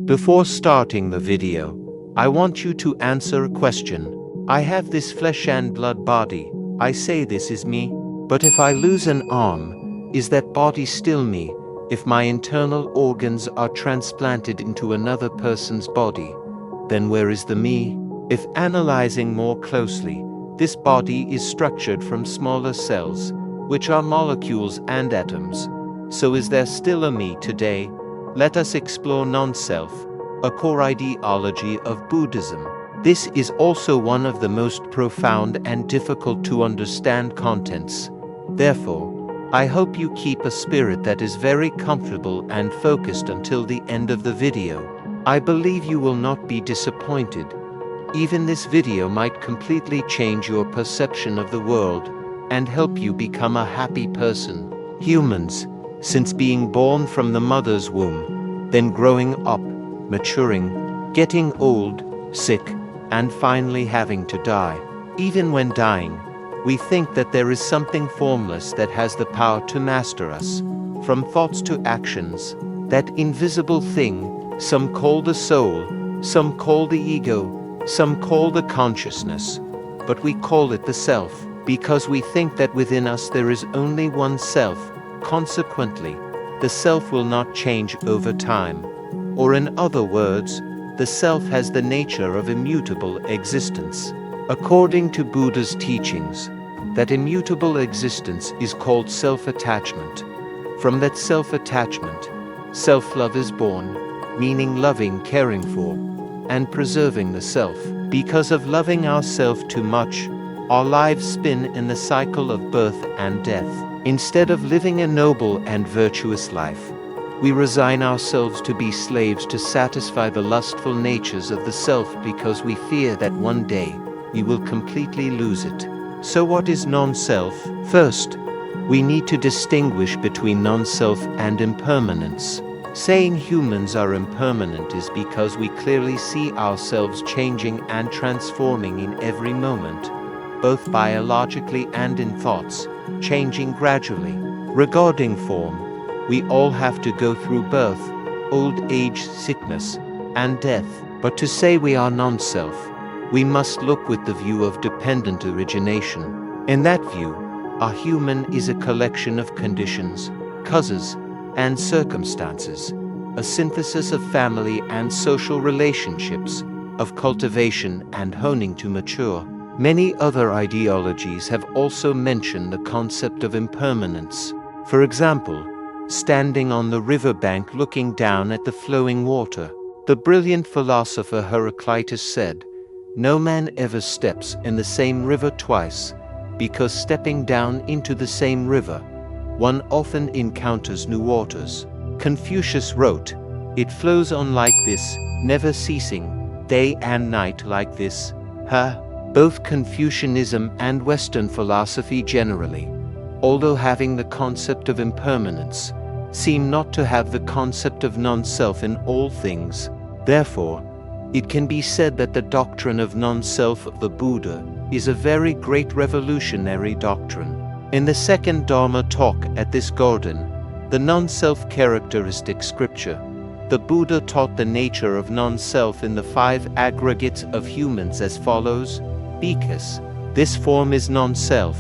Before starting the video, I want you to answer a question. I have this flesh and blood body. I say this is me. But if I lose an arm, is that body still me? If my internal organs are transplanted into another person's body, then where is the me? If analyzing more closely, this body is structured from smaller cells, which are molecules and atoms. So is there still a me today? Let us explore non-self, a core ideology of Buddhism. This is also one of the most profound and difficult to understand contents. Therefore, I hope you keep a spirit that is very comfortable and focused until the end of the video. I believe you will not be disappointed. Even this video might completely change your perception of the world and help you become a happy person. Humans, since being born from the mother's womb, then growing up, maturing, getting old, sick, and finally having to die. Even when dying, we think that there is something formless that has the power to master us. From thoughts to actions, that invisible thing, some call the soul, some call the ego, some call the consciousness, but we call it the self, because we think that within us there is only one self. Consequently, the self will not change over time. Or in other words, the self has the nature of immutable existence. According to Buddha's teachings, that immutable existence is called self-attachment. From that self-attachment, self-love is born, meaning loving, caring for, and preserving the self. Because of loving ourselves too much, our lives spin in the cycle of birth and death. Instead of living a noble and virtuous life, we resign ourselves to be slaves to satisfy the lustful natures of the self because we fear that one day we will completely lose it. So what is non-self? First, we need to distinguish between non-self and impermanence. Saying humans are impermanent is because we clearly see ourselves changing and transforming in every moment, both biologically and in thoughts, changing gradually. Regarding form, we all have to go through birth, old age, sickness, and death. But to say we are non-self, we must look with the view of dependent origination. In that view, a human is a collection of conditions, causes, and circumstances, a synthesis of family and social relationships, of cultivation and honing to mature. Many other ideologies have also mentioned the concept of impermanence. For example, standing on the riverbank looking down at the flowing water. The brilliant philosopher Heraclitus said, "No man ever steps in the same river twice, because stepping down into the same river, one often encounters new waters." Confucius wrote, "It flows on like this, never ceasing, day and night like this." Both Confucianism and Western philosophy generally, although having the concept of impermanence, seem not to have the concept of non-self in all things. Therefore, it can be said that the doctrine of non-self of the Buddha is a very great revolutionary doctrine. In the second Dharma talk at this garden, the non-self characteristic scripture, the Buddha taught the nature of non-self in the 5 aggregates of humans as follows. Because this form is non-self,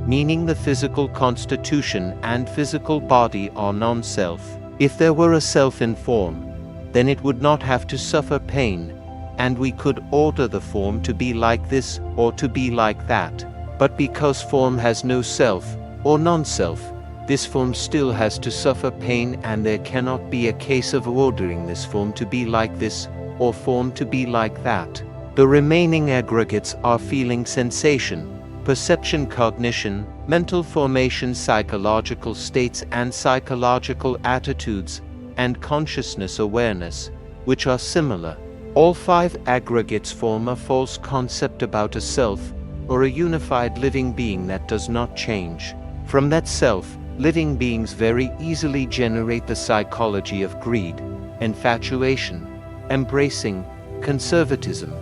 meaning the physical constitution and physical body are non-self. If there were a self in form, then it would not have to suffer pain, and we could order the form to be like this or to be like that. But because form has no self, or non-self, this form still has to suffer pain, and there cannot be a case of ordering this form to be like this, or form to be like that. The remaining aggregates are feeling, sensation, perception, cognition, mental formation, psychological states and psychological attitudes, and consciousness awareness, which are similar. All 5 aggregates form a false concept about a self, or a unified living being that does not change. From that self, living beings very easily generate the psychology of greed, infatuation, embracing, conservatism,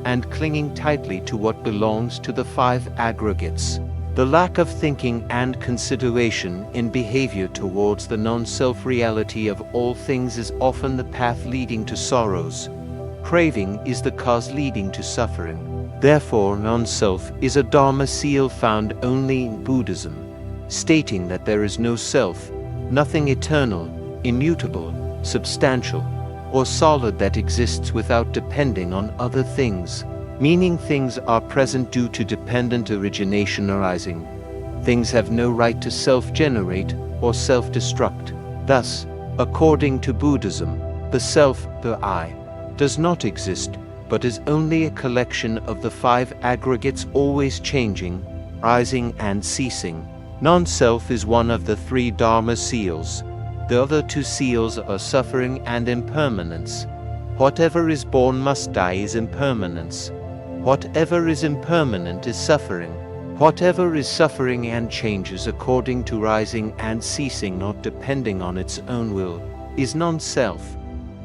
and clinging tightly to what belongs to the 5 aggregates. The lack of thinking and consideration in behavior towards the non-self reality of all things is often the path leading to sorrows. Craving is the cause leading to suffering. Therefore, non-self is a Dharma seal found only in Buddhism, stating that there is no self, nothing eternal, immutable, substantial, or solid that exists without depending on other things, meaning things are present due to dependent origination arising. Things have no right to self-generate or self-destruct. Thus, according to Buddhism, the self, the I, does not exist, but is only a collection of the five aggregates always changing, rising and ceasing. Non-self is one of the three Dharma seals. The other two seals are suffering and impermanence. Whatever is born must die is impermanence. Whatever is impermanent is suffering. Whatever is suffering and changes according to rising and ceasing, not depending on its own will, is non-self.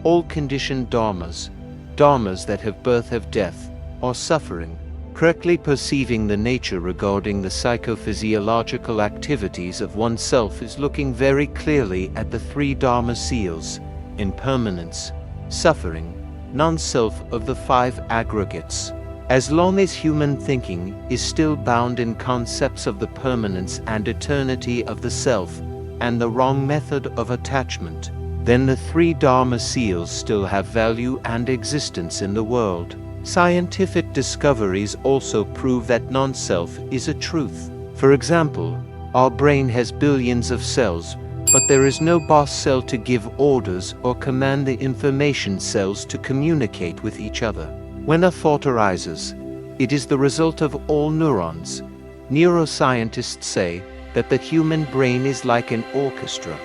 All conditioned dharmas, dharmas that have birth have death, are suffering. Correctly perceiving the nature regarding the psychophysiological activities of oneself is looking very clearly at the three Dharma seals: impermanence, suffering, non-self of the five aggregates. As long as human thinking is still bound in concepts of the permanence and eternity of the self, and the wrong method of attachment, then the three Dharma seals still have value and existence in the world. Scientific discoveries also prove that non-self is a truth. For example, our brain has billions of cells, but there is no boss cell to give orders or command the information cells to communicate with each other. When a thought arises, it is the result of all neurons. Neuroscientists say that the human brain is like an orchestra,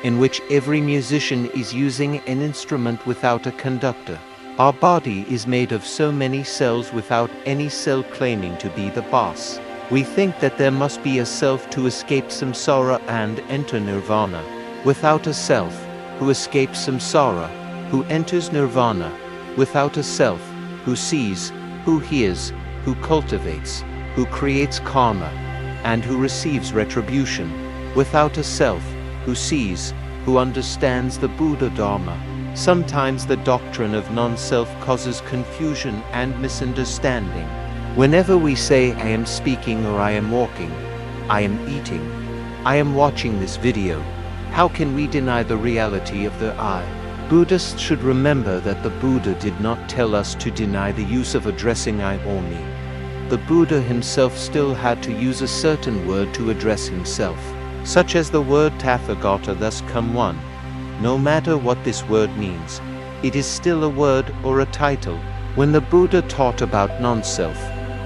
in which every musician is using an instrument without a conductor. Our body is made of so many cells without any cell claiming to be the boss. We think that there must be a self to escape samsara and enter nirvana. Without a self, who escapes samsara, who enters nirvana. Without a self, who sees, who hears, who cultivates, who creates karma, and who receives retribution. Without a self, who sees, who understands the Buddha Dharma. Sometimes the doctrine of non-self causes confusion and misunderstanding. Whenever we say I am speaking or I am walking, I am eating, I am watching this video, how can we deny the reality of the I? Buddhists should remember that the Buddha did not tell us to deny the use of addressing I or me. The Buddha himself still had to use a certain word to address himself, such as the word Tathagata, thus come one. No matter what this word means, it is still a word or a title. When the Buddha taught about non-self,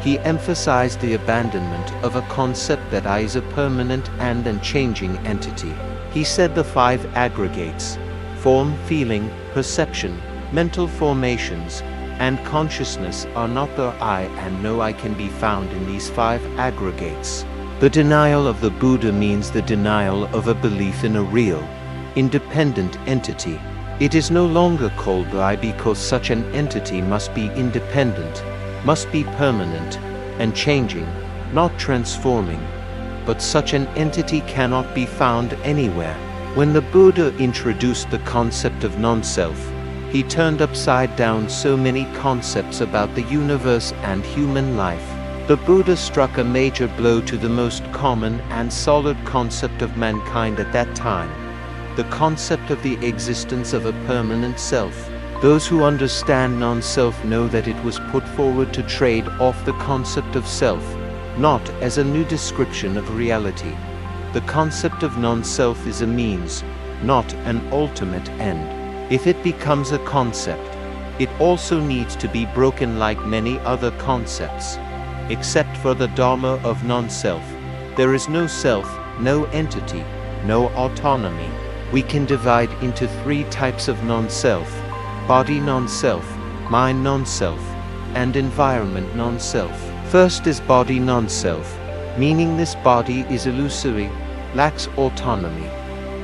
he emphasized the abandonment of a concept that I is a permanent and unchanging entity. He said the five aggregates, form, feeling, perception, mental formations, and consciousness are not the I, and no I can be found in these five aggregates. The denial of the Buddha means the denial of a belief in a real, independent entity. It is no longer called the I because such an entity must be independent, must be permanent and changing, not transforming. But such an entity cannot be found anywhere. When the Buddha introduced the concept of non-self, he turned upside down so many concepts about the universe and human life. The Buddha struck a major blow to the most common and solid concept of mankind at that time, the concept of the existence of a permanent self. Those who understand non-self know that it was put forward to trade off the concept of self, not as a new description of reality. The concept of non-self is a means, not an ultimate end. If it becomes a concept, it also needs to be broken like many other concepts. Except for the Dharma of non-self, there is no self, no entity, no autonomy. We can divide into three types of non-self: body non-self, mind non-self, and environment non-self. First is body non-self, meaning this body is illusory, lacks autonomy.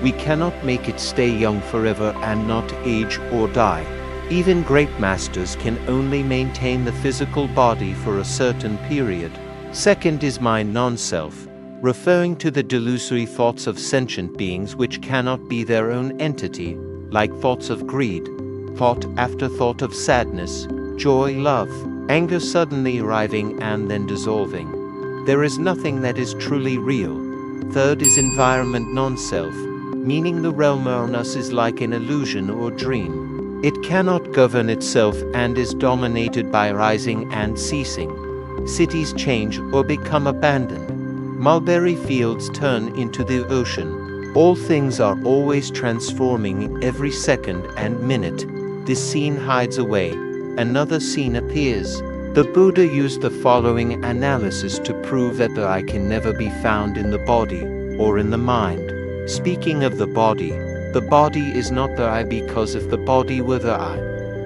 We cannot make it stay young forever and not age or die. Even great masters can only maintain the physical body for a certain period. Second is my non-self, referring to the delusory thoughts of sentient beings which cannot be their own entity, like thoughts of greed, thought after thought of sadness, joy, love, anger suddenly arriving and then dissolving. There is nothing that is truly real. Third is environment non-self, meaning the realm around us is like an illusion or dream. It cannot govern itself and is dominated by rising and ceasing. Cities change or become abandoned. Mulberry fields turn into the ocean. All things are always transforming every second and minute. This scene hides away, another scene appears. The Buddha used the following analysis to prove that the I can never be found in the body or in the mind. Speaking of the body is not the I, because if the body were the I,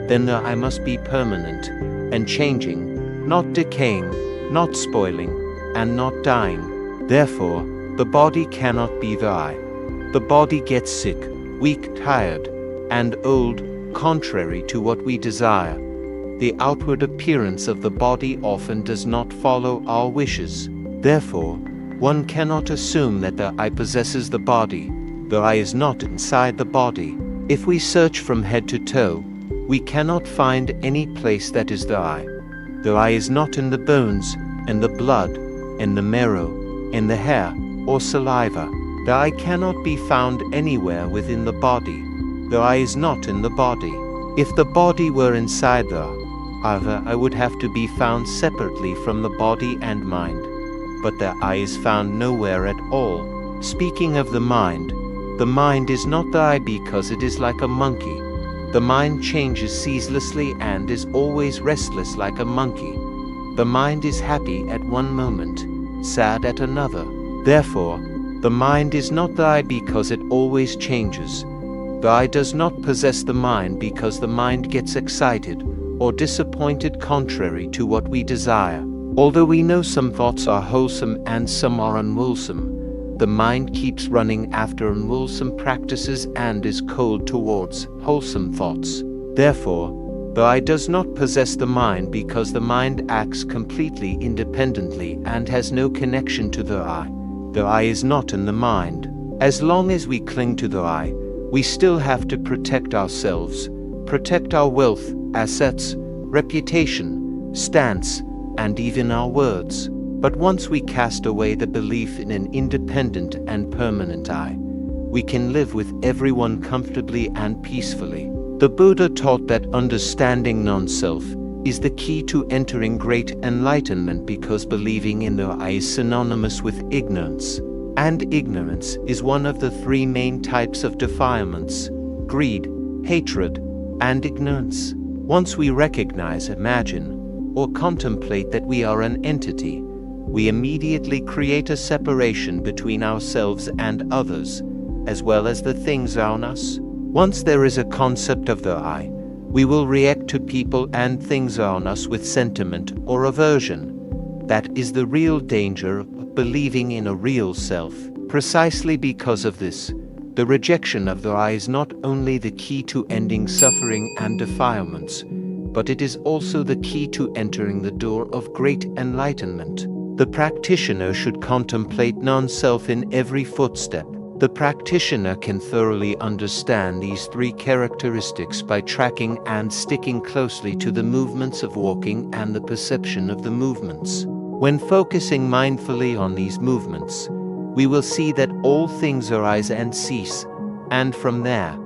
then the I must be permanent and changing, not decaying, not spoiling, and not dying. Therefore, the body cannot be the I. The body gets sick, weak, tired, and old, contrary to what we desire. The outward appearance of the body often does not follow our wishes. Therefore, one cannot assume that the I possesses the body. The I is not inside the body. If we search from head to toe, we cannot find any place that is the I. The I is not in the bones, in the blood, in the marrow, in the hair, or saliva. The I cannot be found anywhere within the body. The I is not in the body. If the body were inside the I would have to be found separately from the body and mind. But the I is found nowhere at all. Speaking of the mind is not the I because it is like a monkey. The mind changes ceaselessly and is always restless like a monkey. The mind is happy at one moment, sad at another. Therefore, the mind is not the I because it always changes. The I does not possess the mind because the mind gets excited or disappointed contrary to what we desire. Although we know some thoughts are wholesome and some are unwholesome, the mind keeps running after unwholesome practices and is cold towards wholesome thoughts. Therefore, the I does not possess the mind because the mind acts completely independently and has no connection to the I. The I is not in the mind. As long as we cling to the I, we still have to protect ourselves, protect our wealth, assets, reputation, stance, and even our words. But once we cast away the belief in an independent and permanent I, we can live with everyone comfortably and peacefully. The Buddha taught that understanding non-self is the key to entering great enlightenment because believing in the I is synonymous with ignorance. And ignorance is one of the three main types of defilements: greed, hatred, and ignorance. Once we recognize, imagine, or contemplate that we are an entity, we immediately create a separation between ourselves and others, as well as the things around us. Once there is a concept of the I, we will react to people and things around us with sentiment or aversion. That is the real danger of believing in a real self. Precisely because of this, the rejection of the I is not only the key to ending suffering and defilements, but it is also the key to entering the door of great enlightenment. The practitioner should contemplate non-self in every footstep. The practitioner can thoroughly understand these three characteristics by tracking and sticking closely to the movements of walking and the perception of the movements. When focusing mindfully on these movements, we will see that all things arise and cease, and from there,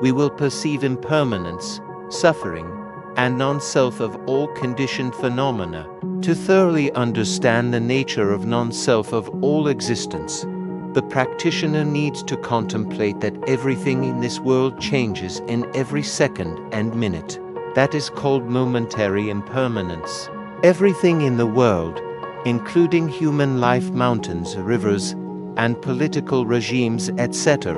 we will perceive impermanence, suffering, and non-self of all conditioned phenomena. To thoroughly understand the nature of non-self of all existence, the practitioner needs to contemplate that everything in this world changes in every second and minute. That is called momentary impermanence. Everything in the world, including human life, mountains, rivers, and political regimes, etc.,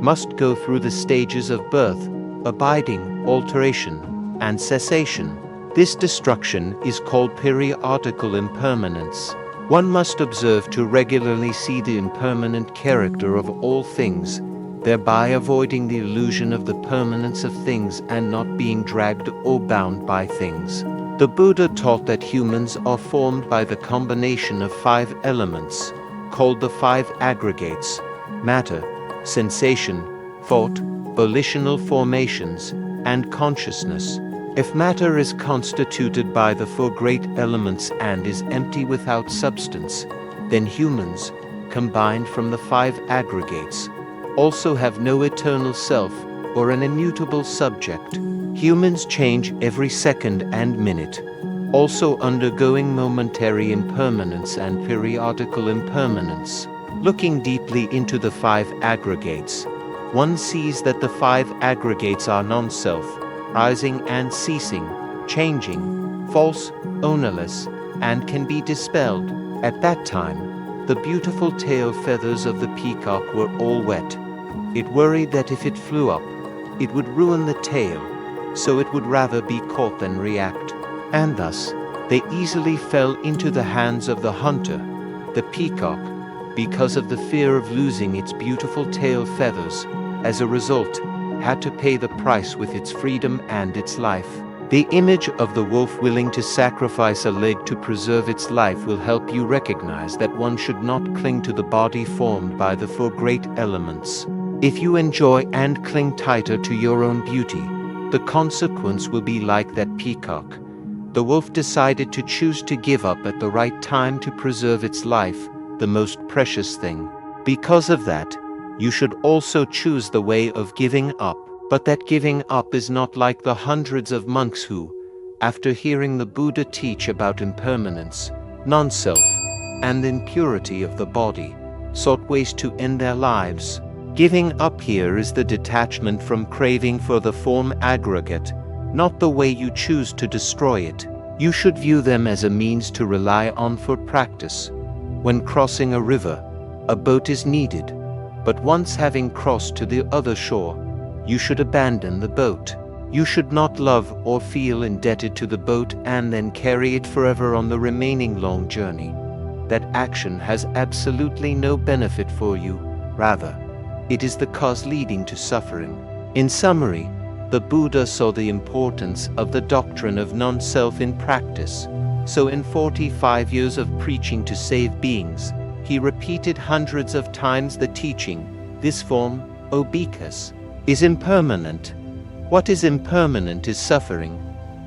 must go through the stages of birth, abiding, alteration, and cessation. This destruction is called periodical impermanence. One must observe to regularly see the impermanent character of all things, thereby avoiding the illusion of the permanence of things and not being dragged or bound by things. The Buddha taught that humans are formed by the combination of 5 elements, called the 5 aggregates: matter, sensation, thought, volitional formations, and consciousness. If matter is constituted by the 4 great elements and is empty without substance, then humans, combined from the 5 aggregates, also have no eternal self or an immutable subject. Humans change every second and minute, also undergoing momentary impermanence and periodical impermanence. Looking deeply into the 5 aggregates, one sees that the 5 aggregates are non-self, rising and ceasing, changing, false, ownerless, and can be dispelled. At that time, the beautiful tail feathers of the peacock were all wet. It worried that if it flew up, it would ruin the tail, so it would rather be caught than react. And thus, they easily fell into the hands of the hunter. The peacock, because of the fear of losing its beautiful tail feathers, as a result, had to pay the price with its freedom and its life. The image of the wolf willing to sacrifice a leg to preserve its life will help you recognize that one should not cling to the body formed by the 4 great elements. If you enjoy and cling tighter to your own beauty, the consequence will be like that peacock. The wolf decided to choose to give up at the right time to preserve its life, the most precious thing. Because of that, you should also choose the way of giving up. But that giving up is not like the hundreds of monks who, after hearing the Buddha teach about impermanence, non-self, and the impurity of the body, sought ways to end their lives. Giving up here is the detachment from craving for the form aggregate, not the way you choose to destroy it. You should view them as a means to rely on for practice. When crossing a river, a boat is needed, but once having crossed to the other shore, you should abandon the boat. You should not love or feel indebted to the boat and then carry it forever on the remaining long journey. That action has absolutely no benefit for you. Rather, it is the cause leading to suffering. In summary, the Buddha saw the importance of the doctrine of non-self in practice. So in 45 years of preaching to save beings, he repeated hundreds of times the teaching, "This form, O bhikkhus, is impermanent. What is impermanent is suffering.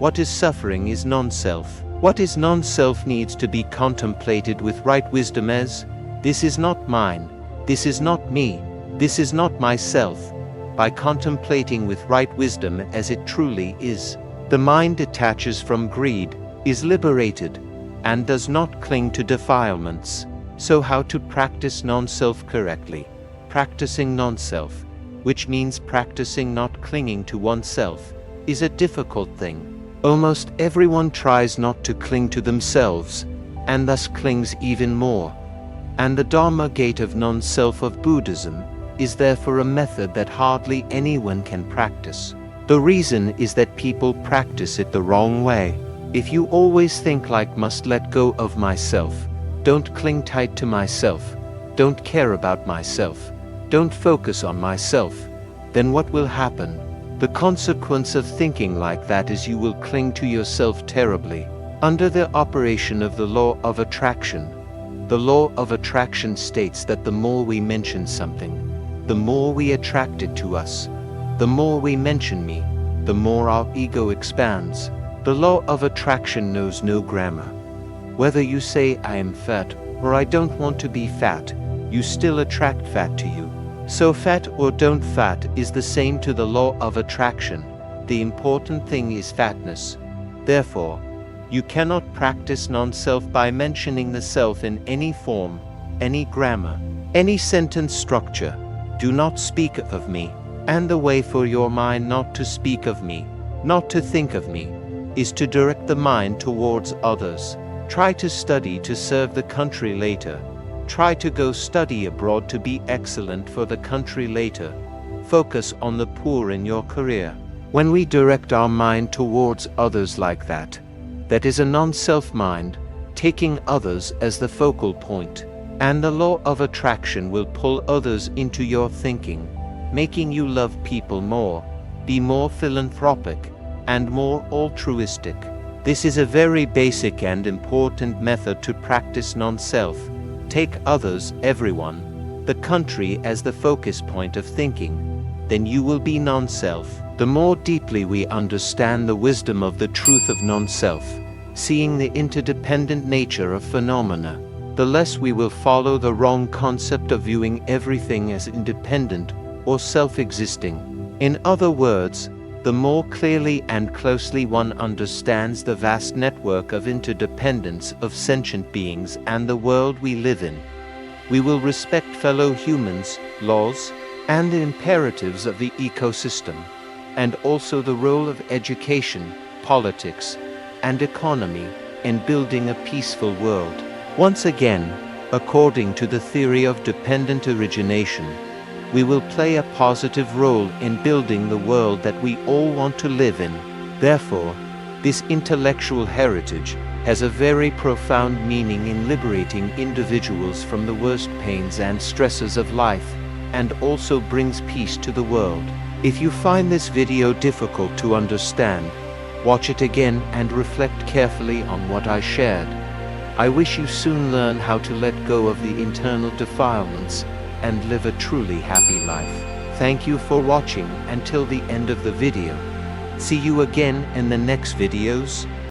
What is suffering is non-self. What is non-self needs to be contemplated with right wisdom as, this is not mine, this is not me, this is not myself." By contemplating with right wisdom as it truly is, the mind detaches from greed, is liberated, and does not cling to defilements. So how to practice non-self correctly? Practicing non-self, which means practicing not clinging to oneself, is a difficult thing. Almost everyone tries not to cling to themselves, and thus clings even more. And the Dharma gate of non-self of Buddhism is therefore a method that hardly anyone can practice. The reason is that people practice it the wrong way. If you always think like must let go of myself, don't cling tight to myself, don't care about myself, don't focus on myself, then what will happen? The consequence of thinking like that is you will cling to yourself terribly. Under the operation of the law of attraction, the law of attraction states that the more we mention something, the more we attract it to us. The more we mention me, the more our ego expands. The law of attraction knows no grammar. Whether you say I am fat or I don't want to be fat, you still attract fat to you. So fat or don't fat is the same to the law of attraction. The important thing is fatness. Therefore, you cannot practice non-self by mentioning the self in any form, any grammar, any sentence structure. Do not speak of me. And the way for your mind not to speak of me, not to think of me, is to direct the mind towards others. Try to study to serve the country later. Try to go study abroad to be excellent for the country later. Focus on the poor in your career. When we direct our mind towards others like that, that is a non-self mind, taking others as the focal point. And the law of attraction will pull others into your thinking, making you love people more, be more philanthropic, and more altruistic. This is a very basic and important method to practice non-self. Take others, everyone, the country as the focus point of thinking. Then you will be non-self. The more deeply we understand the wisdom of the truth of non-self, seeing the interdependent nature of phenomena, the less we will follow the wrong concept of viewing everything as independent or self-existing. In other words, the more clearly and closely one understands the vast network of interdependence of sentient beings and the world we live in, we will respect fellow humans, laws, and the imperatives of the ecosystem, and also the role of education, politics, and economy in building a peaceful world. Once again, according to the theory of dependent origination, we will play a positive role in building the world that we all want to live in. Therefore, this intellectual heritage has a very profound meaning in liberating individuals from the worst pains and stresses of life, and also brings peace to the world. If you find this video difficult to understand, watch it again and reflect carefully on what I shared. I wish you soon learn how to let go of the internal defilements and live a truly happy life. Thank you for watching until the end of the video. See you again in the next videos.